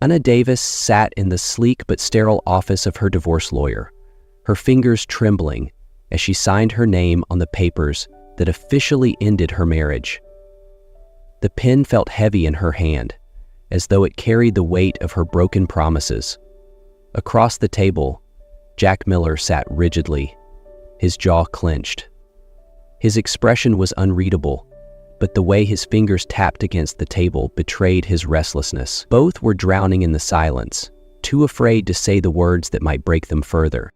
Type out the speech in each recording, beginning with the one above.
Anna Davis sat in the sleek but sterile office of her divorce lawyer, her fingers trembling as she signed her name on the papers that officially ended her marriage. The pen felt heavy in her hand, as though it carried the weight of her broken promises. Across the table, Jack Miller sat rigidly, his jaw clenched. His expression was unreadable, but the way his fingers tapped against the table betrayed his restlessness. Both were drowning in the silence, too afraid to say the words that might break them further.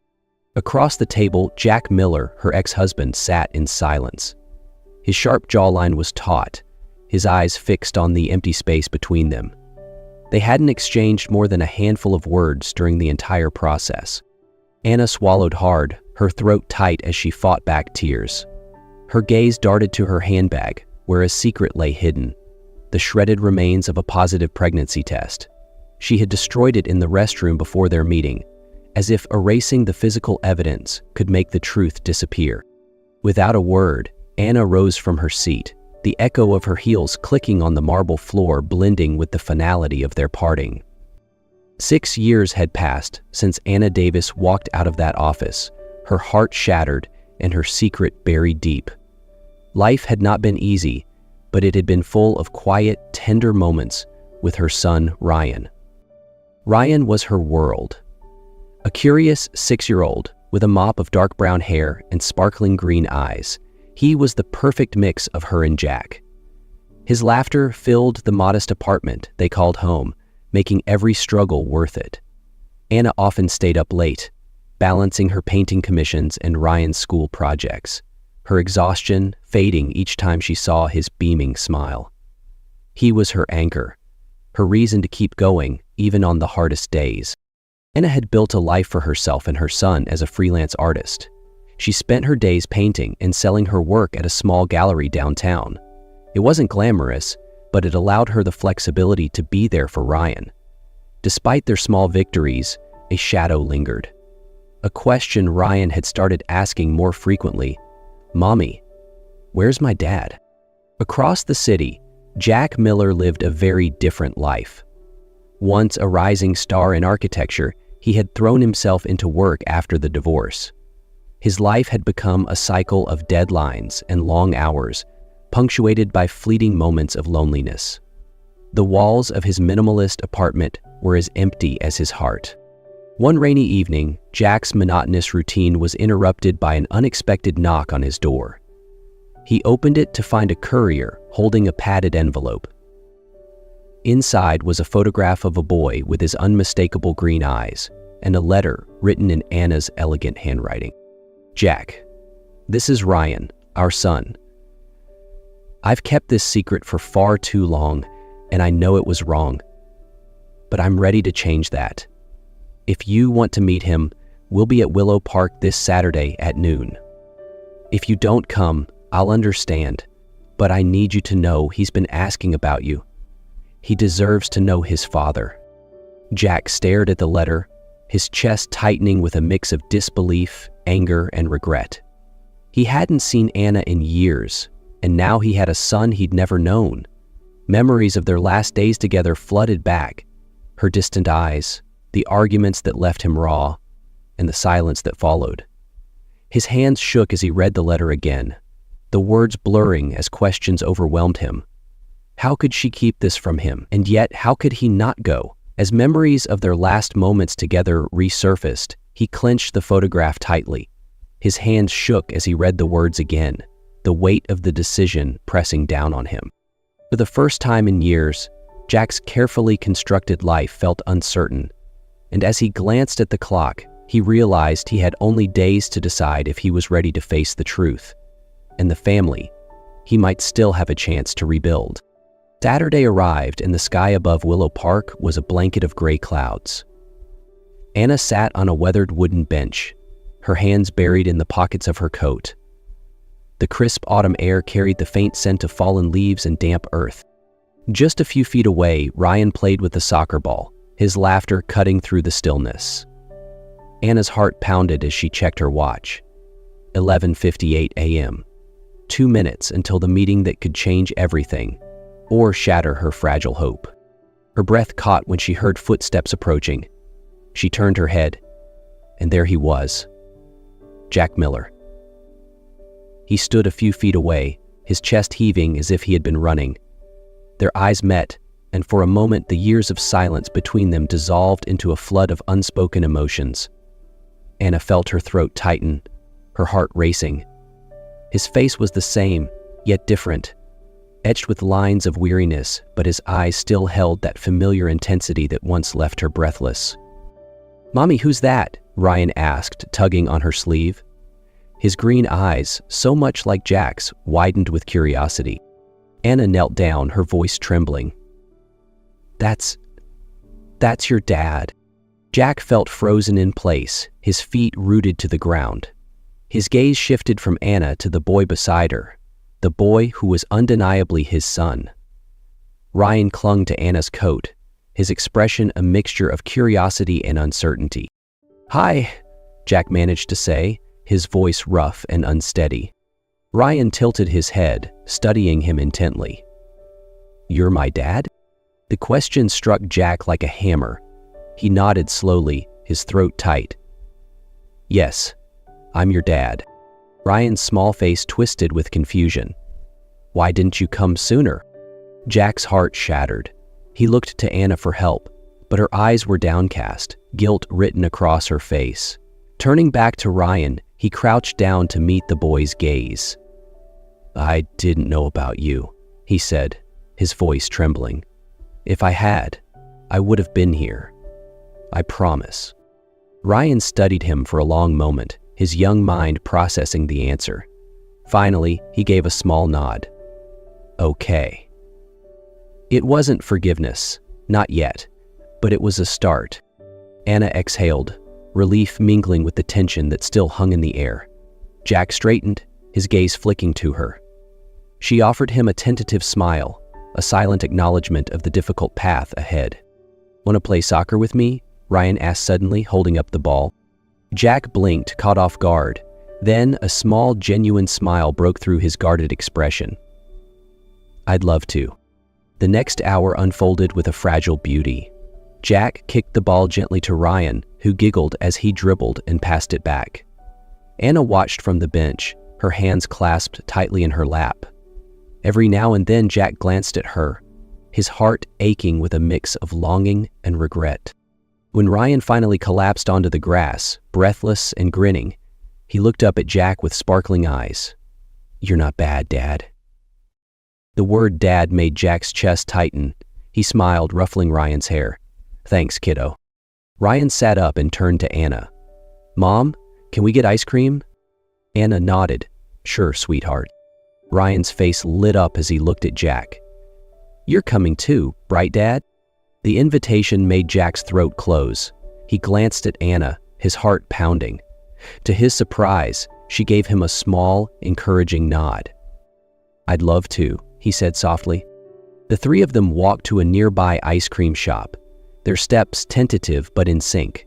Across the table, Jack Miller, her ex-husband, sat in silence. His sharp jawline was taut, his eyes fixed on the empty space between them. They hadn't exchanged more than a handful of words during the entire process. Anna swallowed hard, her throat tight as she fought back tears. Her gaze darted to her handbag, where a secret lay hidden, the shredded remains of a positive pregnancy test. She had destroyed it in the restroom before their meeting, as if erasing the physical evidence could make the truth disappear. Without a word, Anna rose from her seat, the echo of her heels clicking on the marble floor blending with the finality of their parting. 6 years had passed since Anna Davis walked out of that office, her heart shattered and her secret buried deep. Life had not been easy, but it had been full of quiet, tender moments with her son, Ryan. Ryan was her world. A curious 6-year-old with a mop of dark brown hair and sparkling green eyes, he was the perfect mix of her and Jack. His laughter filled the modest apartment they called home, making every struggle worth it. Anna often stayed up late, balancing her painting commissions and Ryan's school projects, her exhaustion fading each time she saw his beaming smile. He was her anchor, her reason to keep going even on the hardest days. Anna had built a life for herself and her son as a freelance artist. She spent her days painting and selling her work at a small gallery downtown. It wasn't glamorous, but it allowed her the flexibility to be there for Ryan. Despite their small victories, a shadow lingered. A question Ryan had started asking more frequently: "Mommy, where's my dad?" Across the city, Jack Miller lived a very different life. Once a rising star in architecture, he had thrown himself into work after the divorce. His life had become a cycle of deadlines and long hours, punctuated by fleeting moments of loneliness. The walls of his minimalist apartment were as empty as his heart. One rainy evening, Jack's monotonous routine was interrupted by an unexpected knock on his door. He opened it to find a courier holding a padded envelope. Inside was a photograph of a boy with his unmistakable green eyes and a letter written in Anna's elegant handwriting. "Jack, this is Ryan, our son. I've kept this secret for far too long, and I know it was wrong. But I'm ready to change that. If you want to meet him, we'll be at Willow Park this Saturday at noon. If you don't come, I'll understand, but I need you to know he's been asking about you. He deserves to know his father." Jack stared at the letter, his chest tightening with a mix of disbelief, anger, and regret. He hadn't seen Anna in years, and now he had a son he'd never known. Memories of their last days together flooded back, her distant eyes, the arguments that left him raw, and the silence that followed. His hands shook as he read the letter again, the words blurring as questions overwhelmed him. How could she keep this from him? And yet, how could he not go? As memories of their last moments together resurfaced, he clenched the photograph tightly. His hands shook as he read the words again, the weight of the decision pressing down on him. For the first time in years, Jack's carefully constructed life felt uncertain, and as he glanced at the clock, he realized he had only days to decide if he was ready to face the truth. And the family, he might still have a chance to rebuild. Saturday arrived and the sky above Willow Park was a blanket of gray clouds. Anna sat on a weathered wooden bench, her hands buried in the pockets of her coat. The crisp autumn air carried the faint scent of fallen leaves and damp earth. Just a few feet away, Ryan played with the soccer ball, his laughter cutting through the stillness. Anna's heart pounded as she checked her watch. 11:58 a.m. 2 minutes until the meeting that could change everything, or shatter her fragile hope. Her breath caught when she heard footsteps approaching. She turned her head, and there he was, Jack Miller. He stood a few feet away, his chest heaving as if he had been running. Their eyes met, and for a moment the years of silence between them dissolved into a flood of unspoken emotions. Anna felt her throat tighten, her heart racing. His face was the same, yet different, etched with lines of weariness, but his eyes still held that familiar intensity that once left her breathless. "Mommy, who's that?" Ryan asked, tugging on her sleeve. His green eyes, so much like Jack's, widened with curiosity. Anna knelt down, her voice trembling. That's your dad." Jack felt frozen in place, his feet rooted to the ground. His gaze shifted from Anna to the boy beside her, the boy who was undeniably his son. Ryan clung to Anna's coat, his expression a mixture of curiosity and uncertainty. "Hi," Jack managed to say, his voice rough and unsteady. Ryan tilted his head, studying him intently. "You're my dad?" The question struck Jack like a hammer. He nodded slowly, his throat tight. "Yes, I'm your dad." Ryan's small face twisted with confusion. "Why didn't you come sooner?" Jack's heart shattered. He looked to Anna for help, but her eyes were downcast, guilt written across her face. Turning back to Ryan, he crouched down to meet the boy's gaze. "I didn't know about you," he said, his voice trembling. "If I had, I would have been here. I promise." Ryan studied him for a long moment, his young mind processing the answer. Finally, he gave a small nod. "Okay." It wasn't forgiveness, not yet, but it was a start. Anna exhaled, relief mingling with the tension that still hung in the air. Jack straightened, his gaze flicking to her. She offered him a tentative smile, a silent acknowledgement of the difficult path ahead. "Want to play soccer with me?" Ryan asked suddenly, holding up the ball. Jack blinked, caught off guard. Then a small, genuine smile broke through his guarded expression. "I'd love to." The next hour unfolded with a fragile beauty. Jack kicked the ball gently to Ryan, who giggled as he dribbled and passed it back. Anna watched from the bench, her hands clasped tightly in her lap. Every now and then Jack glanced at her, his heart aching with a mix of longing and regret. When Ryan finally collapsed onto the grass, breathless and grinning, he looked up at Jack with sparkling eyes. "You're not bad, Dad." The word "dad" made Jack's chest tighten. He smiled, ruffling Ryan's hair. "Thanks, kiddo." Ryan sat up and turned to Anna. "Mom, can we get ice cream?" Anna nodded. "Sure, sweetheart." Ryan's face lit up as he looked at Jack. "You're coming too, right, Dad?" The invitation made Jack's throat close. He glanced at Anna, his heart pounding. To his surprise, she gave him a small, encouraging nod. "I'd love to," he said softly. The three of them walked to a nearby ice cream shop, their steps tentative but in sync.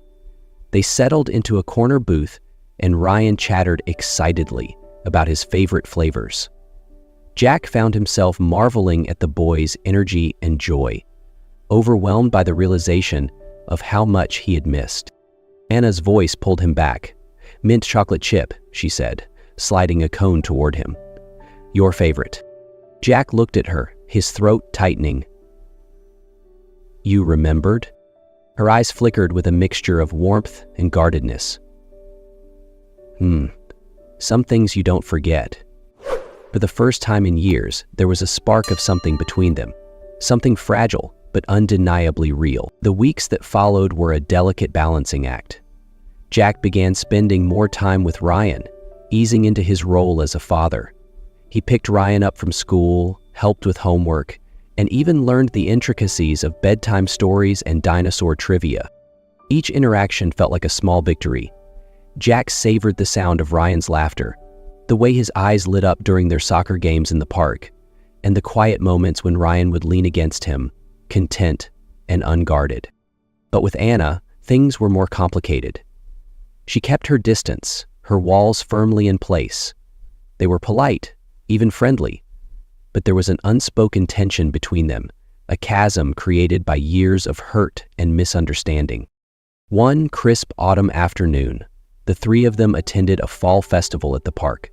They settled into a corner booth, and Ryan chattered excitedly about his favorite flavors. Jack found himself marveling at the boys' energy and joy, overwhelmed by the realization of how much he had missed. Anna's voice pulled him back. "Mint chocolate chip," she said, sliding a cone toward him. "Your favorite." Jack looked at her, his throat tightening. "You remembered?" Her eyes flickered with a mixture of warmth and guardedness. Some things you don't forget." For the first time in years, there was a spark of something between them, something fragile, but undeniably real. The weeks that followed were a delicate balancing act. Jack began spending more time with Ryan, easing into his role as a father. He picked Ryan up from school, helped with homework, and even learned the intricacies of bedtime stories and dinosaur trivia. Each interaction felt like a small victory. Jack savored the sound of Ryan's laughter, the way his eyes lit up during their soccer games in the park, and the quiet moments when Ryan would lean against him, content and unguarded. But with Anna, things were more complicated. She kept her distance, her walls firmly in place. They were polite, even friendly, but there was an unspoken tension between them, a chasm created by years of hurt and misunderstanding. One crisp autumn afternoon, the three of them attended a fall festival at the park.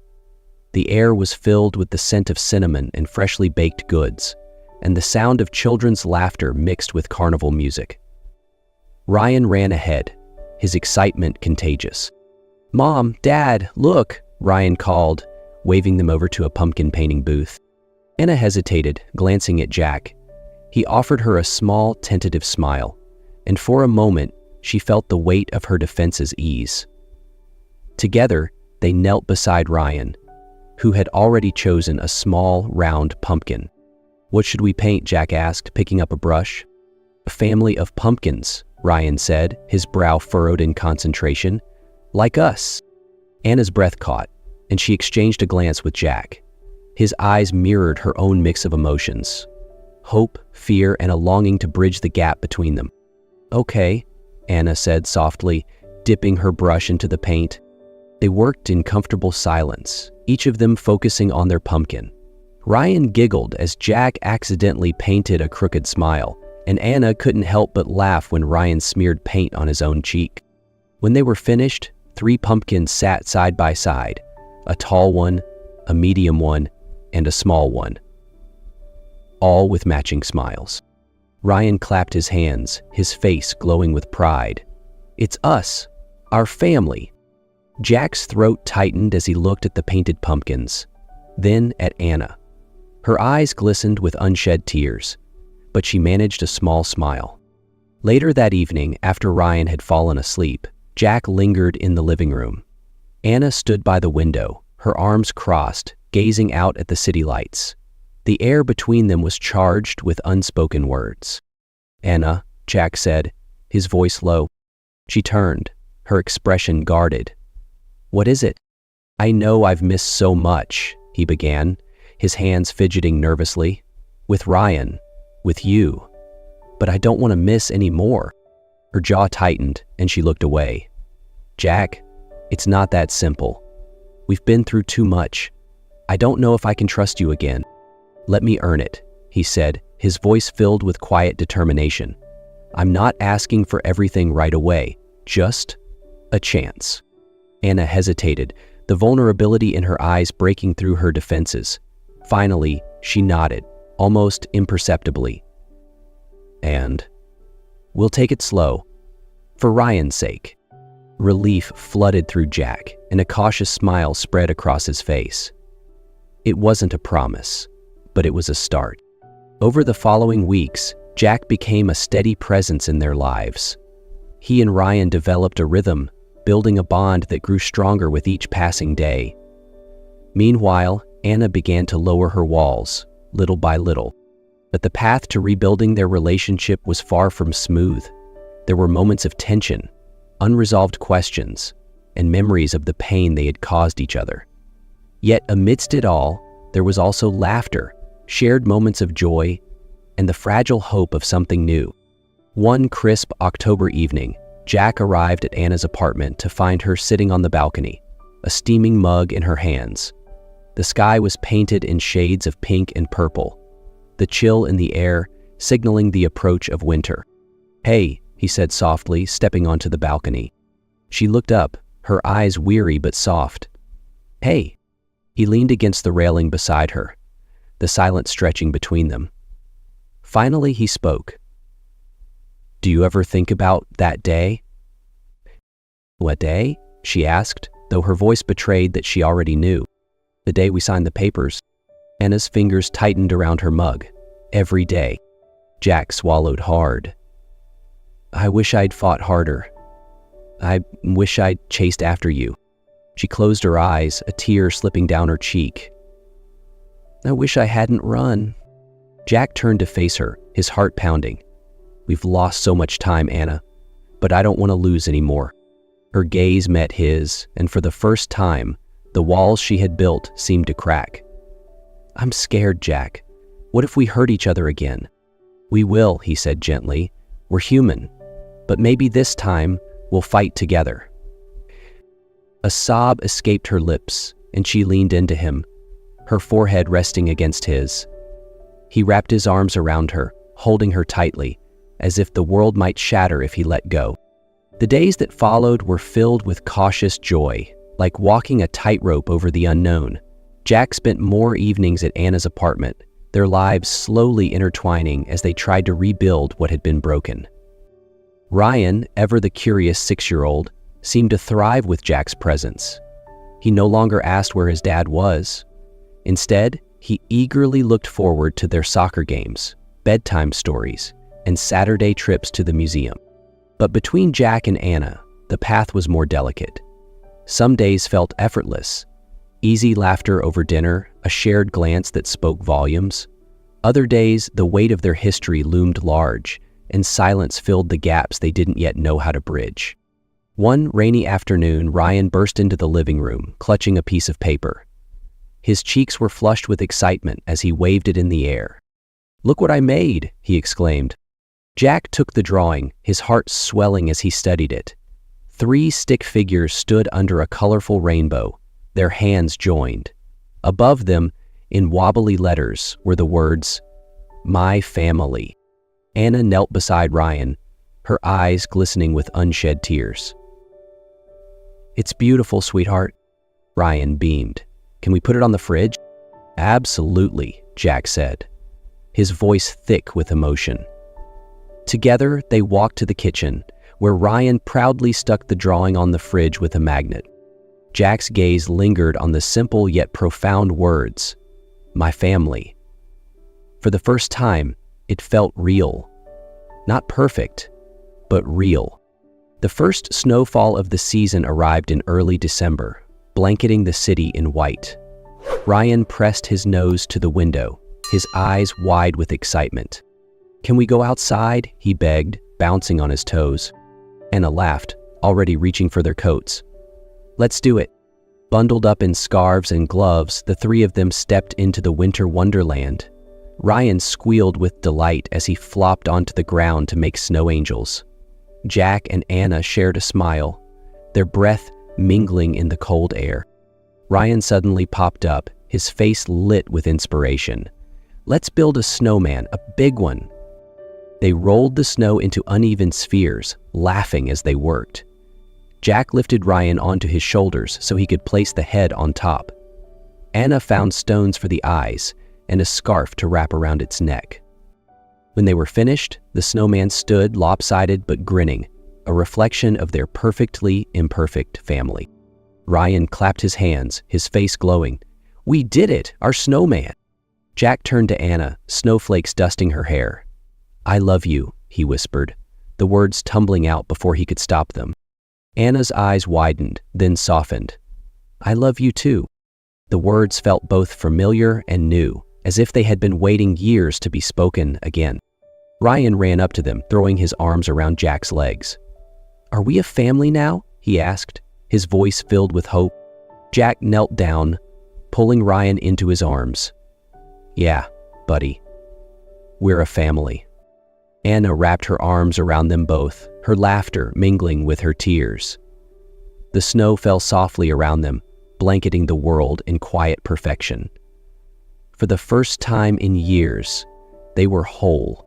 The air was filled with the scent of cinnamon and freshly baked goods, and the sound of children's laughter mixed with carnival music. Ryan ran ahead, his excitement contagious. "Mom, Dad, look," Ryan called, waving them over to a pumpkin painting booth. Anna hesitated, glancing at Jack. He offered her a small, tentative smile, and for a moment, she felt the weight of her defenses ease. Together, they knelt beside Ryan, who had already chosen a small, round pumpkin. "What should we paint?" Jack asked, picking up a brush. "A family of pumpkins," Ryan said, his brow furrowed in concentration. "Like us." Anna's breath caught, and she exchanged a glance with Jack. His eyes mirrored her own mix of emotions: hope, fear, and a longing to bridge the gap between them. "Okay," Anna said softly, dipping her brush into the paint. They worked in comfortable silence, each of them focusing on their pumpkin. Ryan giggled as Jack accidentally painted a crooked smile, and Anna couldn't help but laugh when Ryan smeared paint on his own cheek. When they were finished, 3 pumpkins sat side by side, a tall one, a medium one, and a small one, all with matching smiles. Ryan clapped his hands, his face glowing with pride. "It's us, our family." Jack's throat tightened as he looked at the painted pumpkins, then at Anna. Her eyes glistened with unshed tears, but she managed a small smile. Later that evening, after Ryan had fallen asleep, Jack lingered in the living room. Anna stood by the window, her arms crossed, gazing out at the city lights. The air between them was charged with unspoken words. "Anna," Jack said, his voice low. She turned, her expression guarded. "What is it?" "I know I've missed so much," he began, his hands fidgeting nervously. "With Ryan, with you. But I don't want to miss any more." Her jaw tightened, and she looked away. "Jack, it's not that simple. We've been through too much. I don't know if I can trust you again." "Let me earn it," he said, his voice filled with quiet determination. "I'm not asking for everything right away, just a chance." Anna hesitated, the vulnerability in her eyes breaking through her defenses. Finally, she nodded, almost imperceptibly. "And we'll take it slow, for Ryan's sake." Relief flooded through Jack, and a cautious smile spread across his face. It wasn't a promise, but it was a start. Over the following weeks, Jack became a steady presence in their lives. He and Ryan developed a rhythm, building a bond that grew stronger with each passing day. Meanwhile, Anna began to lower her walls, little by little. But the path to rebuilding their relationship was far from smooth. There were moments of tension, unresolved questions, and memories of the pain they had caused each other. Yet amidst it all, there was also laughter, shared moments of joy, and the fragile hope of something new. One crisp October evening, Jack arrived at Anna's apartment to find her sitting on the balcony, a steaming mug in her hands. The sky was painted in shades of pink and purple, the chill in the air signaling the approach of winter. "Hey," he said softly, stepping onto the balcony. She looked up, her eyes weary but soft. "Hey." He leaned against the railing beside her, the silence stretching between them. Finally, he spoke. "Do you ever think about that day?" "What day?" she asked, though her voice betrayed that she already knew. "The day we signed the papers." Anna's fingers tightened around her mug. "Every day." Jack swallowed hard. "I wish I'd fought harder. I wish I'd chased after you." She closed her eyes, a tear slipping down her cheek. "I wish I hadn't run." Jack turned to face her, his heart pounding. "We've lost so much time, Anna, but I don't want to lose any more." Her gaze met his, and for the first time, the walls she had built seemed to crack. "I'm scared, Jack. What if we hurt each other again?" "We will," he said gently. "We're human. But maybe this time, we'll fight together." A sob escaped her lips, and she leaned into him, her forehead resting against his. He wrapped his arms around her, holding her tightly, as if the world might shatter if he let go. The days that followed were filled with cautious joy, like walking a tightrope over the unknown. Jack spent more evenings at Anna's apartment, their lives slowly intertwining as they tried to rebuild what had been broken. Ryan, ever the curious 6-year-old, seemed to thrive with Jack's presence. He no longer asked where his dad was. Instead, he eagerly looked forward to their soccer games, bedtime stories, and Saturday trips to the museum. But between Jack and Anna, the path was more delicate. Some days felt effortless. Easy laughter over dinner, a shared glance that spoke volumes. Other days, the weight of their history loomed large, and silence filled the gaps they didn't yet know how to bridge. One rainy afternoon, Ryan burst into the living room, clutching a piece of paper. His cheeks were flushed with excitement as he waved it in the air. "Look what I made!" he exclaimed. Jack took the drawing, his heart swelling as he studied it. 3 stick figures stood under a colorful rainbow, their hands joined. Above them, in wobbly letters, were the words, "My family." Anna knelt beside Ryan, her eyes glistening with unshed tears. "It's beautiful, sweetheart," Ryan beamed. "Can we put it on the fridge?" "Absolutely," Jack said, his voice thick with emotion. Together, they walked to the kitchen, where Ryan proudly stuck the drawing on the fridge with a magnet. Jack's gaze lingered on the simple yet profound words, "My family." For the first time, it felt real. Not perfect, but real. The first snowfall of the season arrived in early December, blanketing the city in white. Ryan pressed his nose to the window, his eyes wide with excitement. "Can we go outside?" he begged, bouncing on his toes. Anna laughed, already reaching for their coats. "Let's do it." Bundled up in scarves and gloves, the 3 of them stepped into the winter wonderland. Ryan squealed with delight as he flopped onto the ground to make snow angels. Jack and Anna shared a smile, their breath mingling in the cold air. Ryan suddenly popped up, his face lit with inspiration. "Let's build a snowman, a big one." They rolled the snow into uneven spheres, laughing as they worked. Jack lifted Ryan onto his shoulders so he could place the head on top. Anna found stones for the eyes and a scarf to wrap around its neck. When they were finished, the snowman stood lopsided but grinning, a reflection of their perfectly imperfect family. Ryan clapped his hands, his face glowing. "We did it! Our snowman!" Jack turned to Anna, snowflakes dusting her hair. "I love you," he whispered, the words tumbling out before he could stop them. Anna's eyes widened, then softened. "I love you too." The words felt both familiar and new, as if they had been waiting years to be spoken again. Ryan ran up to them, throwing his arms around Jack's legs. "Are we a family now?" he asked, his voice filled with hope. Jack knelt down, pulling Ryan into his arms. "Yeah, buddy. We're a family." Anna wrapped her arms around them both, her laughter mingling with her tears. The snow fell softly around them, blanketing the world in quiet perfection. For the first time in years, they were whole.